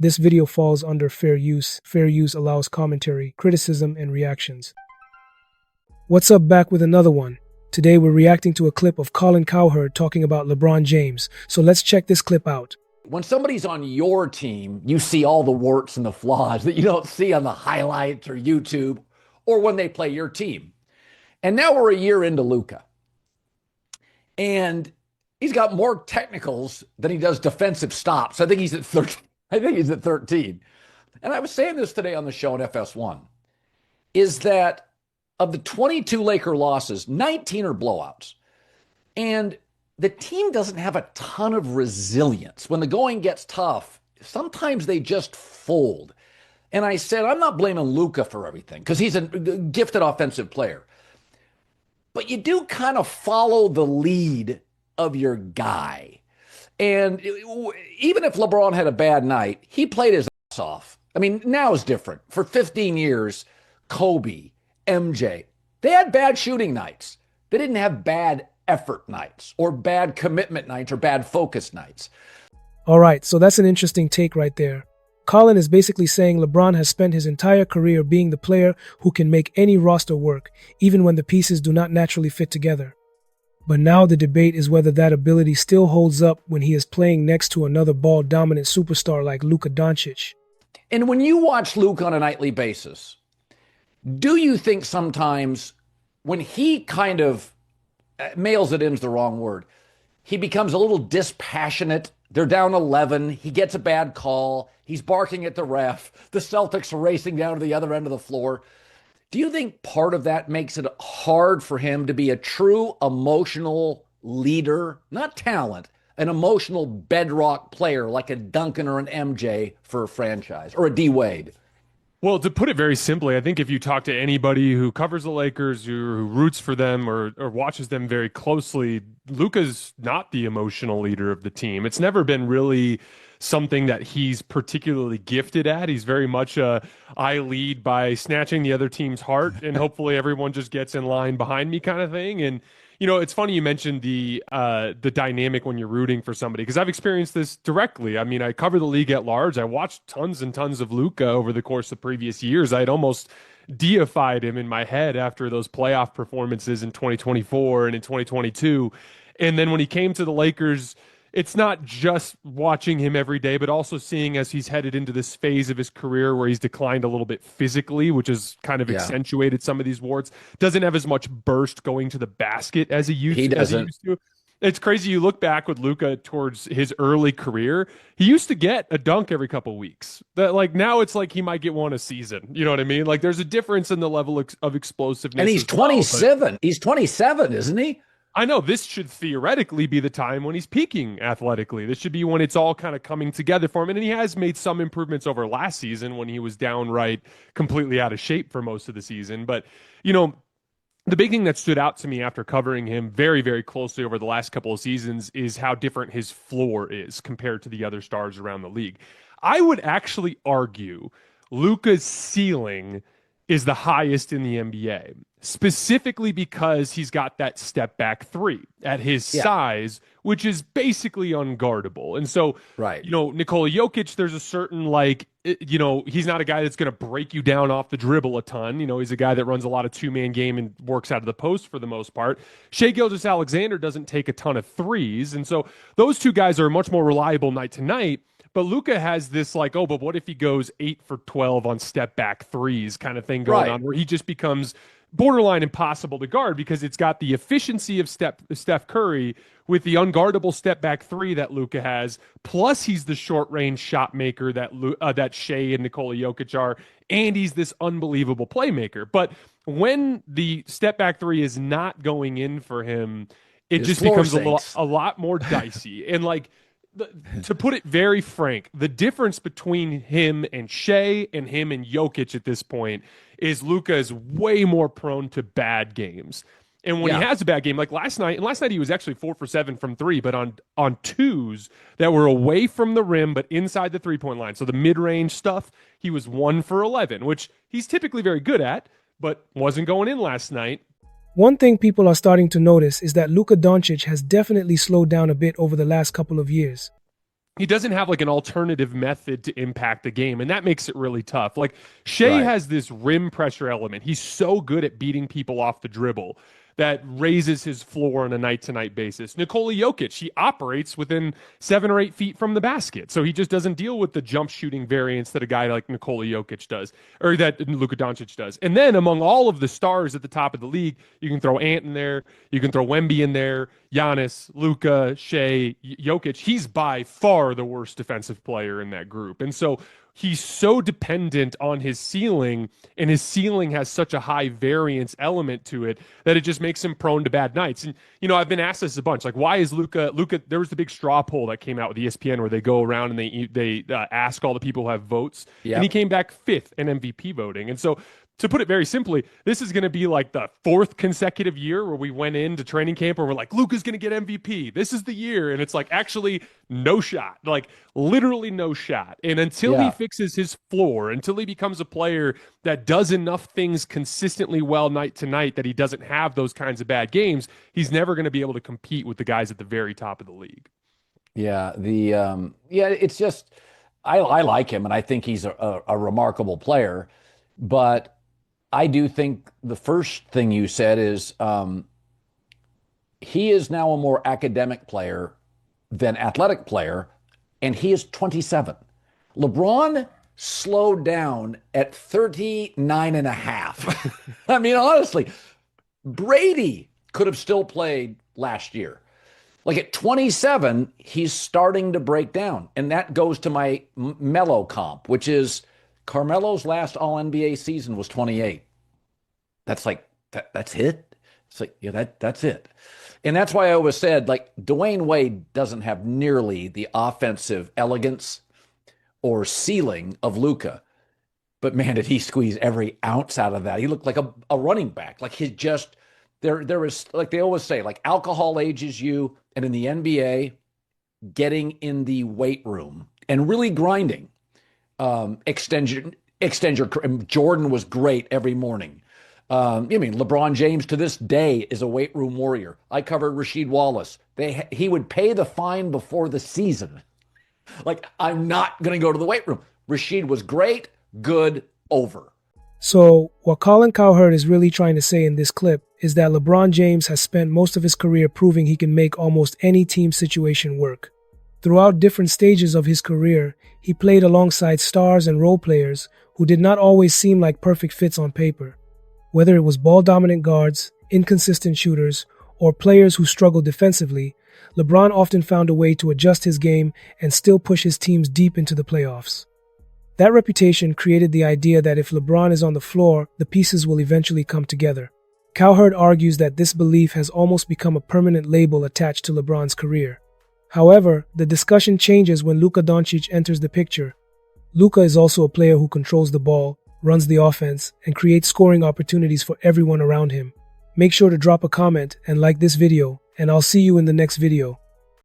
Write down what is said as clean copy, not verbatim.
This video falls under fair use. Fair use allows commentary, criticism, and reactions. What's up, back with another one. Today we're reacting to a clip of Colin Cowherd talking about LeBron James. So let's check this clip out. When somebody's on your team, you see all the warts and the flaws that you don't see on the highlights or YouTube or when they play your team. And now we're a year into Luka. And he's got more technicals than he does defensive stops. I think he's at 13. And I was saying this today on the show on FS1, is that of the 22 Laker losses, 19 are blowouts. And the team doesn't have a ton of resilience. When the going gets tough, sometimes they just fold. And I said, I'm not blaming Luka for everything because he's a gifted offensive player. But you do kind of follow the lead of your guy. And even if LeBron had a bad night, he played his ass off. I mean, now is different. For 15 years, Kobe, MJ, they had bad shooting nights. They didn't have bad effort nights or bad commitment nights or bad focus nights. All right, so that's an interesting take right there. Colin is basically saying LeBron has spent his entire career being the player who can make any roster work, even when the pieces do not naturally fit together. But now the debate is whether that ability still holds up when he is playing next to another ball-dominant superstar like Luka Doncic. And when you watch Luka on a nightly basis, do you think sometimes when he kind of mails it in's the wrong word, he becomes a little dispassionate? They're down 11. He gets a bad call. He's barking at the ref. The Celtics are racing down to the other end of the floor. Do you think part of that makes it hard for him to be a true emotional leader, not talent, an emotional bedrock player like a Duncan or an MJ for a franchise or a D Wade? Well, to put it very simply, I think if you talk to anybody who covers the Lakers, who roots for them or watches them very closely, Luka's not the emotional leader of the team. It's never been really something that he's particularly gifted at. He's very much I lead by snatching the other team's heart and hopefully everyone just gets in line behind me kind of thing. And you know, it's funny you mentioned the dynamic when you're rooting for somebody, because I've experienced this directly. I mean, I cover the league at large. I watched tons and tons of Luka over the course of previous years. I'd almost deified him in my head after those playoff performances in 2024 and in 2022. And then when he came to the Lakers, it's not just watching him every day, but also seeing as he's headed into this phase of his career where he's declined a little bit physically, which has kind of accentuated some of these warts. Doesn't have as much burst going to the basket as he used to. It's crazy. You look back with Luka towards his early career, he used to get a dunk every couple of weeks. That, like, now it's like he might get one a season. You know what I mean? Like, there's a difference in the level of explosiveness. And he's 27. He's 27, isn't he? I know this should theoretically be the time when he's peaking athletically. This should be when it's all kind of coming together for him. And he has made some improvements over last season when he was downright completely out of shape for most of the season. But, you know, the big thing that stood out to me after covering him very, very closely over the last couple of seasons is how different his floor is compared to the other stars around the league. I would actually argue Luka's ceiling is the highest in the NBA, specifically because he's got that step back three at his size, which is basically unguardable. And so, you know, Nikola Jokic, there's a certain, like, you know, he's not a guy that's going to break you down off the dribble a ton. You know, he's a guy that runs a lot of two-man game and works out of the post for the most part. Shai Gilgeous-Alexander doesn't take a ton of threes. And so those two guys are much more reliable night to night. But Luka has this, like, oh, but what if he goes 8 for 12 on step back threes kind of thing going on, where he just becomes borderline impossible to guard because it's got the efficiency of Steph Curry with the unguardable step back three that Luka has, plus he's the short range shot maker that Shai and Nikola Jokic are, and he's this unbelievable playmaker. But when the step back three is not going in for him, it just becomes a lot more dicey. And, like, to put it very frank, the difference between him and Shai and him and Jokic at this point is Luka is way more prone to bad games. And when he has a bad game, like last night he was actually 4 for 7 from three, but on twos that were away from the rim but inside the three-point line. So the mid-range stuff, he was 1 for 11, which he's typically very good at, but wasn't going in last night. One thing people are starting to notice is that Luka Doncic has definitely slowed down a bit over the last couple of years. he doesn't have like an alternative method to impact the game, and that makes it really tough. Like Shea has this rim pressure element. He's so good at beating people off the dribble that raises his floor on a night-to-night basis. Nikola Jokic, he operates within 7 or 8 feet from the basket, so he just doesn't deal with the jump shooting variance that a guy like Nikola Jokic does, or that Luka Doncic does. And then among all of the stars at the top of the league, you can throw Ant in there, you can throw Wemby in there, Giannis, Luka, Shea, Jokic. He's by far the worst defensive player in that group. And so he's so dependent on his ceiling, and his ceiling has such a high variance element to it that it just makes him prone to bad nights. And, you know, I've been asked this a bunch, like, why is Luka, there was the big straw poll that came out with ESPN where they go around and they ask all the people who have votes, and he came back 5th in MVP voting. And so, to put it very simply, this is going to be like the 4th consecutive year where we went into training camp and we're like, Luka's going to get MVP. This is the year. And it's like, actually, no shot. Like, literally no shot. And until he fixes his floor, until he becomes a player that does enough things consistently well night to night that he doesn't have those kinds of bad games, he's never going to be able to compete with the guys at the very top of the league. Yeah, it's just, I like him, and I think he's a remarkable player. But I do think the first thing you said is he is now a more academic player than athletic player, and he is 27. LeBron slowed down at 39 and a half. I mean, honestly, Brady could have still played last year. Like at 27, he's starting to break down. And that goes to my Melo comp, which is Carmelo's last All-NBA season was 28. That's like, that's it? It's like, yeah, that's it. And that's why I always said, like, Dwyane Wade doesn't have nearly the offensive elegance or ceiling of Luka. But man, did he squeeze every ounce out of that. He looked like a running back. Like he just, there is, like they always say, like alcohol ages you. And in the NBA, getting in the weight room and really grinding. Extend your, Jordan was great every morning. I mean, LeBron James to this day is a weight room warrior. I covered Rasheed Wallace. He would pay the fine before the season. Like, I'm not going to go to the weight room. Rasheed was great, good, over. So, what Colin Cowherd is really trying to say in this clip is that LeBron James has spent most of his career proving he can make almost any team situation work. Throughout different stages of his career, he played alongside stars and role players who did not always seem like perfect fits on paper. Whether it was ball-dominant guards, inconsistent shooters, or players who struggled defensively, LeBron often found a way to adjust his game and still push his teams deep into the playoffs. That reputation created the idea that if LeBron is on the floor, the pieces will eventually come together. Cowherd argues that this belief has almost become a permanent label attached to LeBron's career. However, the discussion changes when Luka Doncic enters the picture. Luka is also a player who controls the ball, runs the offense, and creates scoring opportunities for everyone around him. Make sure to drop a comment and like this video, and I'll see you in the next video.